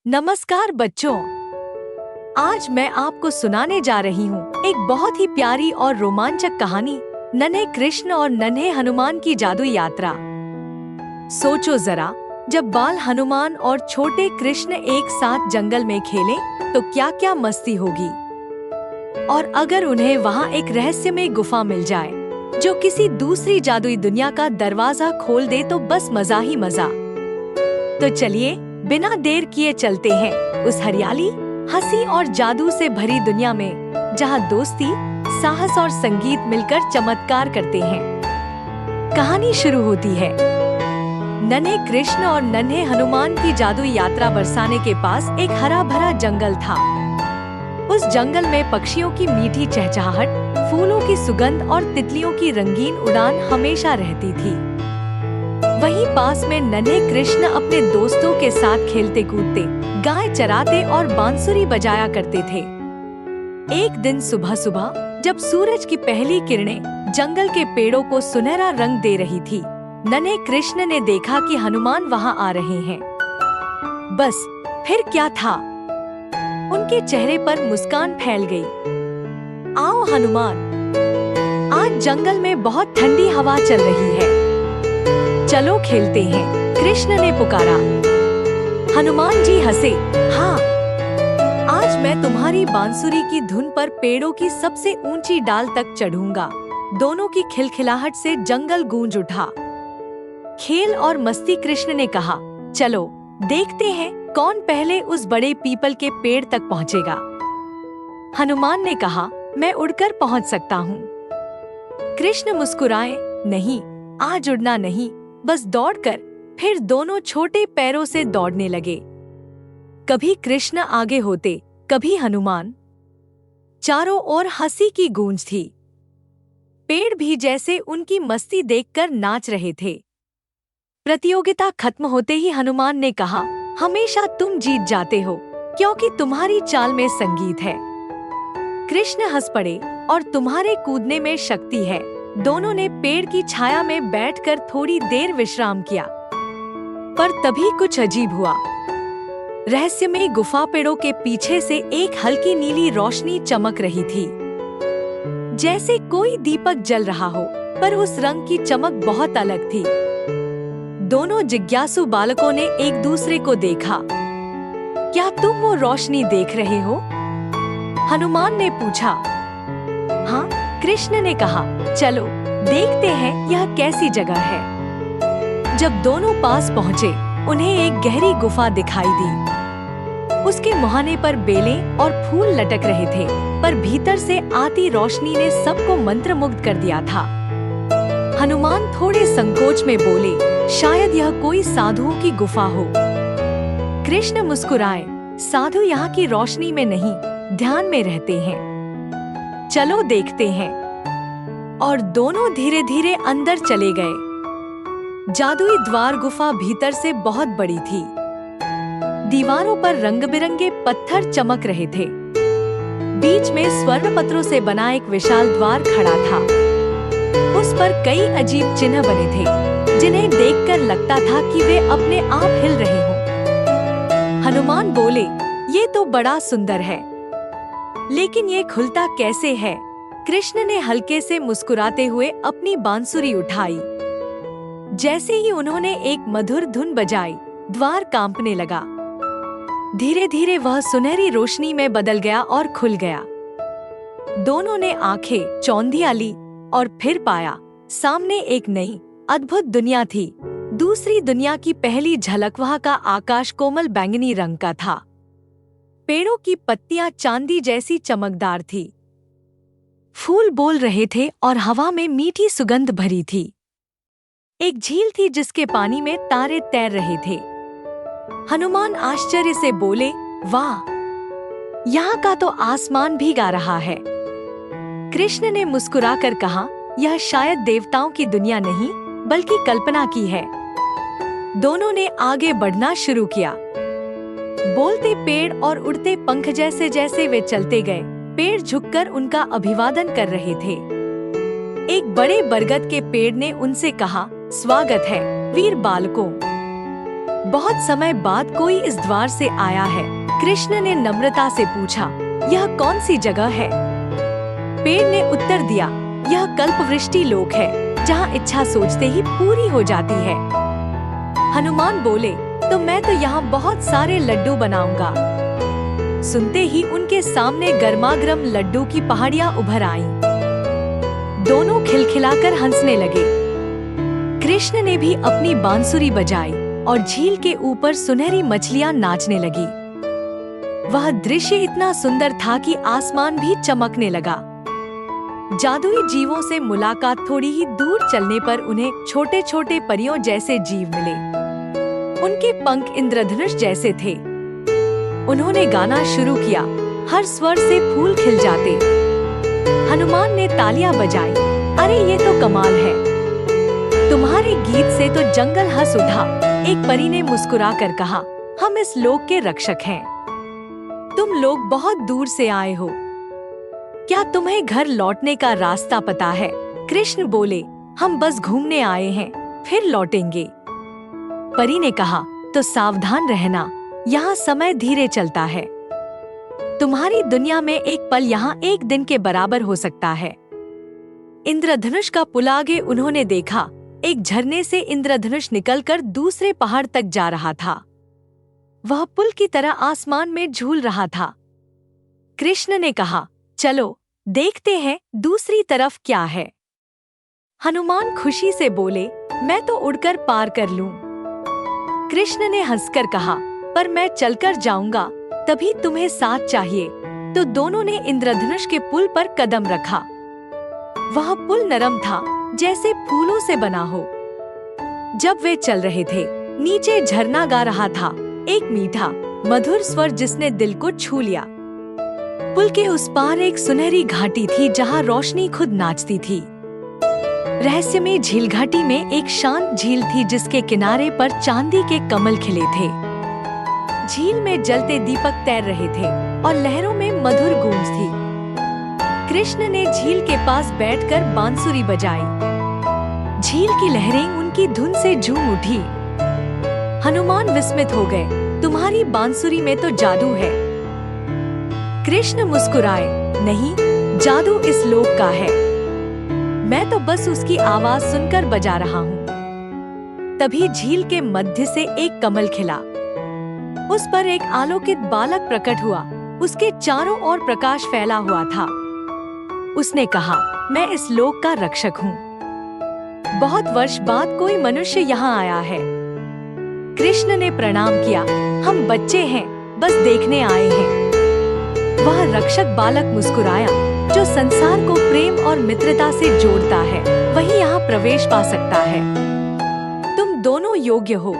नमस्कार बच्चों, आज मैं आपको सुनाने जा रही हूँ एक बहुत ही प्यारी और रोमांचक कहानी, नन्हे कृष्ण और नन्हे हनुमान की जादुई यात्रा। सोचो जरा, जब बाल हनुमान और छोटे कृष्ण एक साथ जंगल में खेलें, तो क्या क्या मस्ती होगी। और अगर उन्हें वहाँ एक रहस्यमय गुफा मिल जाए जो किसी दूसरी जादुई दुनिया का दरवाजा खोल दे, तो बस मजा ही मजा। तो चलिए बिना देर किए चलते हैं उस हरियाली, हंसी और जादू से भरी दुनिया में, जहां दोस्ती, साहस और संगीत मिलकर चमत्कार करते हैं। कहानी शुरू होती है। नन्हे कृष्ण और नन्हे हनुमान की जादुई यात्रा। बरसाने के पास एक हरा भरा जंगल था। उस जंगल में पक्षियों की मीठी चहचहाहट, फूलों की सुगंध और तितलियों की रंगीन उड़ान हमेशा रहती थी। वहीं पास में नन्हे कृष्ण अपने दोस्तों के साथ खेलते कूदते, गाय चराते और बांसुरी बजाया करते थे। एक दिन सुबह सुबह जब सूरज की पहली किरणें जंगल के पेड़ों को सुनहरा रंग दे रही थी, नन्हे कृष्ण ने देखा कि हनुमान वहां आ रहे हैं। बस फिर क्या था, उनके चेहरे पर मुस्कान फैल गई। आओ हनुमान, आज जंगल में बहुत ठंडी हवा चल रही है, चलो खेलते हैं, कृष्ण ने पुकारा। हनुमान जी हंसे, हाँ, आज मैं तुम्हारी बांसुरी की धुन पर पेड़ों की सबसे ऊंची डाल तक चढ़ूंगा। दोनों की खिलखिलाहट से जंगल गूंज उठा। खेल और मस्ती। कृष्ण ने कहा, चलो देखते हैं कौन पहले उस बड़े पीपल के पेड़ तक पहुंचेगा। हनुमान ने कहा, मैं उड़कर पहुंच सकता हूँ। कृष्ण मुस्कुराए, नहीं, आज उड़ना नहीं, बस दौड़कर। फिर दोनों छोटे पैरों से दौड़ने लगे। कभी कृष्ण आगे होते, कभी हनुमान। चारों ओर हंसी की गूंज थी। पेड़ भी जैसे उनकी मस्ती देखकर नाच रहे थे। प्रतियोगिता खत्म होते ही हनुमान ने कहा, हमेशा तुम जीत जाते हो, क्योंकि तुम्हारी चाल में संगीत है। कृष्ण हंस पड़े, और तुम्हारे कूदने में शक्ति है। दोनों ने पेड़ की छाया में बैठकर थोड़ी देर विश्राम किया। पर तभी कुछ अजीब हुआ। रहस्यमय गुफा पेड़ों के पीछे से एक हल्की नीली रोशनी चमक रही थी, जैसे कोई दीपक जल रहा हो, पर उस रंग की चमक बहुत अलग थी। दोनों जिज्ञासु बालकों ने एक दूसरे को देखा। क्या तुम वो रोशनी देख रहे हो? हनुमान ने पूछा। हाँ, कृष्ण ने कहा, चलो देखते हैं यह कैसी जगह है। जब दोनों पास पहुँचे, उन्हें एक गहरी गुफा दिखाई दी। उसके मुहाने पर बेलें और फूल लटक रहे थे, पर भीतर से आती रोशनी ने सबको मंत्रमुग्ध कर दिया था। हनुमान थोड़े संकोच में बोले, शायद यह कोई साधुओं की गुफा हो। कृष्ण मुस्कुराए, साधु यहाँ की रोशनी में नहीं, ध्यान में रहते हैं। चलो देखते हैं। और दोनों धीरे धीरे अंदर चले गए। जादुई द्वार गुफा भीतर से बहुत बड़ी थी। दीवारों पर रंग बिरंगे पत्थर चमक रहे थे। बीच में स्वर्ण पत्रों से बना एक विशाल द्वार खड़ा था। उस पर कई अजीब चिन्ह बने थे, जिन्हें देखकर लगता था कि वे अपने आप हिल रहे हों। हनुमान बोले, ये तो बड़ा सुंदर है, लेकिन ये खुलता कैसे है? कृष्ण ने हल्के से मुस्कुराते हुए अपनी बांसुरी उठाई। जैसे ही उन्होंने एक मधुर धुन बजाई, द्वार कांपने लगा। धीरे धीरे वह सुनहरी रोशनी में बदल गया और खुल गया। दोनों ने आंखें चौंधिया ली और फिर पाया, सामने एक नई अद्भुत दुनिया थी। दूसरी दुनिया की पहली झलक। वहाँ का आकाश कोमल बैंगनी रंग का था। पेड़ों की पत्तियां चांदी जैसी चमकदार थी। फूल बोल रहे थे और हवा में मीठी सुगंध भरी थी। एक झील थी जिसके पानी में तारे तैर रहे थे। हनुमान आश्चर्य से बोले, वाह, यहाँ का तो आसमान भी गा रहा है। कृष्ण ने मुस्कुराकर कहा, यह शायद देवताओं की दुनिया नहीं, बल्कि कल्पना की है। दोनों ने आगे बढ़ना शुरू किया। बोलते पेड़ और उड़ते पंख। जैसे जैसे वे चलते गए, पेड़ झुककर उनका अभिवादन कर रहे थे। एक बड़े बरगद के पेड़ ने उनसे कहा, स्वागत है वीर बालकों। बहुत समय बाद कोई इस द्वार से आया है। कृष्ण ने नम्रता से पूछा, यह कौन सी जगह है? पेड़ ने उत्तर दिया, यह कल्पवृष्टि लोक है, जहाँ इच्छा सोचते ही पूरी हो जाती है। हनुमान बोले, तो मैं तो यहाँ बहुत सारे लड्डू बनाऊंगा। सुनते ही उनके सामने गर्मागर्म लड्डू की पहाड़ियाँ उभर आईं। दोनों खिलखिलाकर हंसने लगे। कृष्ण ने भी अपनी बांसुरी बजाई और झील के ऊपर सुनहरी मछलियाँ नाचने लगी। वह दृश्य इतना सुंदर था कि आसमान भी चमकने लगा। जादुई जीवों से मुलाकात थोड़ी ही दूर चलने पर उन्हें छोटे छोटे परियों जैसे जीव मिले। उनके पंख इंद्रधनुष जैसे थे। उन्होंने गाना शुरू किया, हर स्वर से फूल खिल जाते। हनुमान ने तालियां बजाई, अरे ये तो कमाल है, तुम्हारे गीत से तो जंगल हंस उठा। एक परी ने मुस्कुरा कर कहा, हम इस लोक के रक्षक हैं। तुम लोग बहुत दूर से आए हो, क्या तुम्हें घर लौटने का रास्ता पता है? कृष्ण बोले, हम बस घूमने आए हैं, फिर लौटेंगे। परी ने कहा, तो सावधान रहना, यहाँ समय धीरे चलता है। तुम्हारी दुनिया में एक पल यहाँ एक दिन के बराबर हो सकता है। इंद्रधनुष का पुल आगे उन्होंने देखा, एक झरने से इंद्रधनुष निकलकर दूसरे पहाड़ तक जा रहा था। वह पुल की तरह आसमान में झूल रहा था। कृष्ण ने कहा, चलो देखते हैं दूसरी तरफ क्या है। हनुमान खुशी से बोले, मैं तो उड़कर पार कर लूं। कृष्ण ने हंसकर कहा, पर मैं चलकर जाऊंगा, तभी तुम्हें साथ चाहिए। तो दोनों ने इंद्रधनुष के पुल पर कदम रखा। वह पुल नरम था, जैसे फूलों से बना हो। जब वे चल रहे थे, नीचे झरना गा रहा था, एक मीठा मधुर स्वर जिसने दिल को छू लिया। पुल के उस पार एक सुनहरी घाटी थी, जहाँ रोशनी खुद नाचती थी। रहस्यमय झील घाटी में एक शांत झील थी, जिसके किनारे पर चांदी के कमल खिले थे। झील में जलते दीपक तैर रहे थे और लहरों में मधुर गूंज थी। कृष्ण ने झील के पास बैठकर बांसुरी बजाई। झील की लहरें उनकी धुन से झूम उठी। हनुमान विस्मित हो गए, तुम्हारी बांसुरी में तो जादू है। कृष्ण मुस्कुराए, नहीं, जादू इस लोक का है, मैं तो बस उसकी आवाज सुनकर बजा रहा हूँ। तभी झील के मध्य से एक कमल खिला। उस पर एक आलोकित बालक प्रकट हुआ। उसके चारों ओर प्रकाश फैला हुआ था। उसने कहा, मैं इस लोक का रक्षक हूँ। बहुत वर्ष बाद कोई मनुष्य यहाँ आया है। कृष्ण ने प्रणाम किया, हम बच्चे हैं, बस देखने आए हैं। वह रक्षक बालक मुस्कुराया, जो संसार को प्रेम और मित्रता से जोड़ता है, वही यहाँ प्रवेश पा सकता है। तुम दोनों योग्य हो,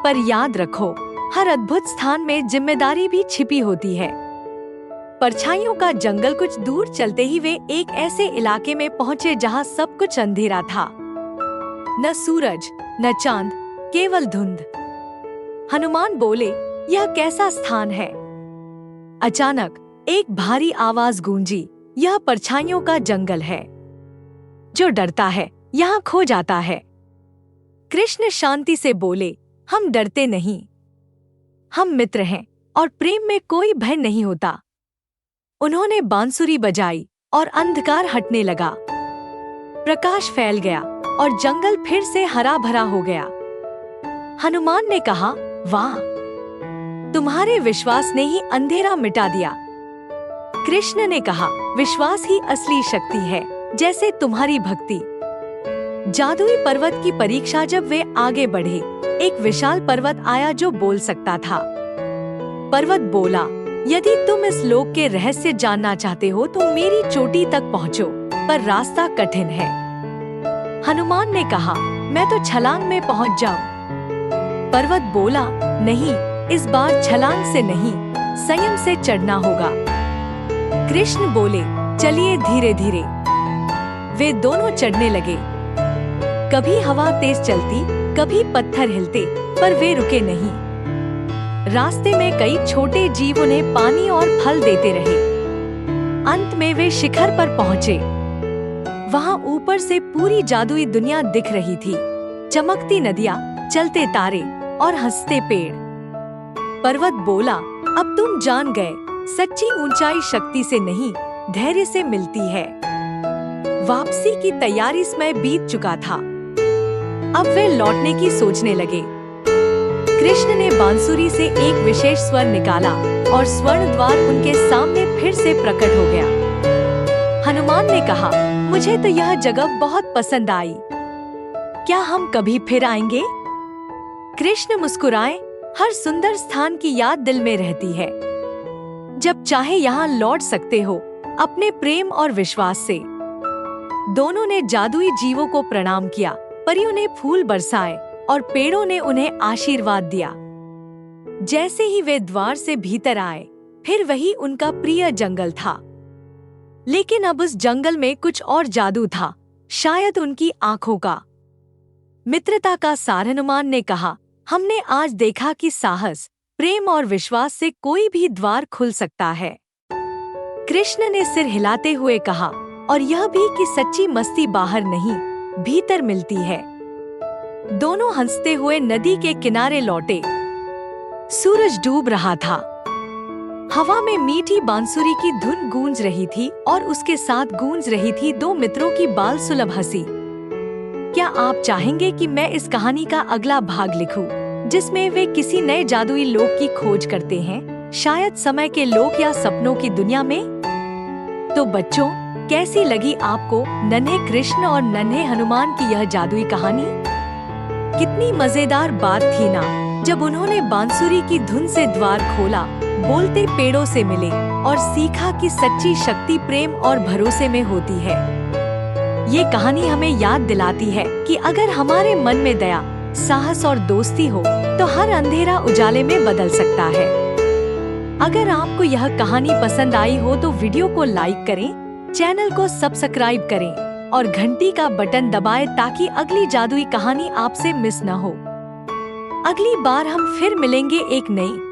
पर याद रखो, हर अद्भुत स्थान में जिम्मेदारी भी छिपी होती है। परछाइयों का जंगल कुछ दूर चलते ही वे एक ऐसे इलाके में पहुँचे जहाँ सब कुछ अंधेरा था। न सूरज, न चांद, केवल धुंध। हनुमान बोले, यह कैसा स्थान है? अचानक एक भारी आवाज गूंजी, यह परछाइयों का जंगल है। जो डरता है यहाँ खो जाता है। कृष्ण शांति से बोले, हम डरते नहीं, हम मित्र हैं और प्रेम में कोई भय नहीं होता। उन्होंने बांसुरी बजाई और अंधकार हटने लगा। प्रकाश फैल गया और जंगल फिर से हरा भरा हो गया। हनुमान ने कहा, वाह, तुम्हारे विश्वास ने ही अंधेरा मिटा दिया। कृष्ण ने कहा, विश्वास ही असली शक्ति है, जैसे तुम्हारी भक्ति। जादुई पर्वत की परीक्षा। जब वे आगे बढ़े, एक विशाल पर्वत आया जो बोल सकता था। पर्वत बोला, यदि तुम इस लोक के रहस्य जानना चाहते हो तो मेरी चोटी तक पहुँचो, पर रास्ता कठिन है। हनुमान ने कहा, मैं तो छलांग में पहुँच जाऊं। पर्वत बोला, नहीं, इस बार छलांग से नहीं, संयम से चढ़ना होगा। कृष्ण बोले, चलिए धीरे धीरे। वे दोनों चढ़ने लगे। कभी हवा तेज चलती, कभी पत्थर हिलते, पर वे रुके नहीं। रास्ते में कई छोटे जीव उन्हें पानी और फल देते रहे। अंत में वे शिखर पर पहुँचे। वहाँ ऊपर से पूरी जादुई दुनिया दिख रही थी। चमकती नदियाँ, चलते तारे, और हंसते पेड़। पर्वत बोला, अब तुम जान गए, सच्ची ऊंचाई शक्ति से नहीं, धैर्य से मिलती है। वापसी की तैयारी समय बीत चुका था। अब वे लौटने की सोचने लगे। कृष्ण ने बांसुरी से एक विशेष स्वर निकाला और स्वर्ण द्वार उनके सामने फिर से प्रकट हो गया। हनुमान ने कहा, मुझे तो यह जगह बहुत पसंद आई, क्या हम कभी फिर आएंगे? कृष्ण मुस्कुराए, हर सुंदर स्थान की याद दिल में रहती है। जब चाहे यहाँ लौट सकते हो, अपने प्रेम और विश्वास से। दोनों ने जादुई जीवों को प्रणाम किया, परियों ने फूल बरसाए और पेड़ों ने उन्हें आशीर्वाद दिया। जैसे ही वे द्वार से भीतर आए, फिर वही उनका प्रिय जंगल था। लेकिन अब उस जंगल में कुछ और जादू था, शायद उनकी आंखों का। मित्रता का सार हनुमान ने कहा, हमने आज देखा कि साहस, प्रेम और विश्वास से कोई भी द्वार खुल सकता है। कृष्ण ने सिर हिलाते हुए कहा, और यह भी कि सच्ची मस्ती बाहर नहीं, भीतर मिलती है। दोनों हंसते हुए नदी के किनारे लौटे। सूरज डूब रहा था। हवा में मीठी बांसुरी की धुन गूंज रही थी और उसके साथ गूंज रही थी दो मित्रों की बाल सुलभ हंसी। क्या आप चाहेंगे कि मैं इस कहानी का अगला भाग लिखूं, जिसमें वे किसी नए जादुई लोक की खोज करते हैं, शायद समय के लोक या सपनों की दुनिया में? तो बच्चों, कैसी लगी आपको नन्हे कृष्ण और नन्हे हनुमान की यह जादुई कहानी? कितनी मजेदार बात थी ना, जब उन्होंने बांसुरी की धुन से द्वार खोला, बोलते पेड़ों से मिले और सीखा कि सच्ची शक्ति प्रेम और भरोसे में होती है। ये कहानी हमें याद दिलाती है कि अगर हमारे मन में दया, साहस और दोस्ती हो, तो हर अंधेरा उजाले में बदल सकता है। अगर आपको यह कहानी पसंद आई हो तो वीडियो को लाइक करें, चैनल को सब्सक्राइब करें और घंटी का बटन दबाएं ताकि अगली जादुई कहानी आपसे मिस न हो। अगली बार हम फिर मिलेंगे एक नई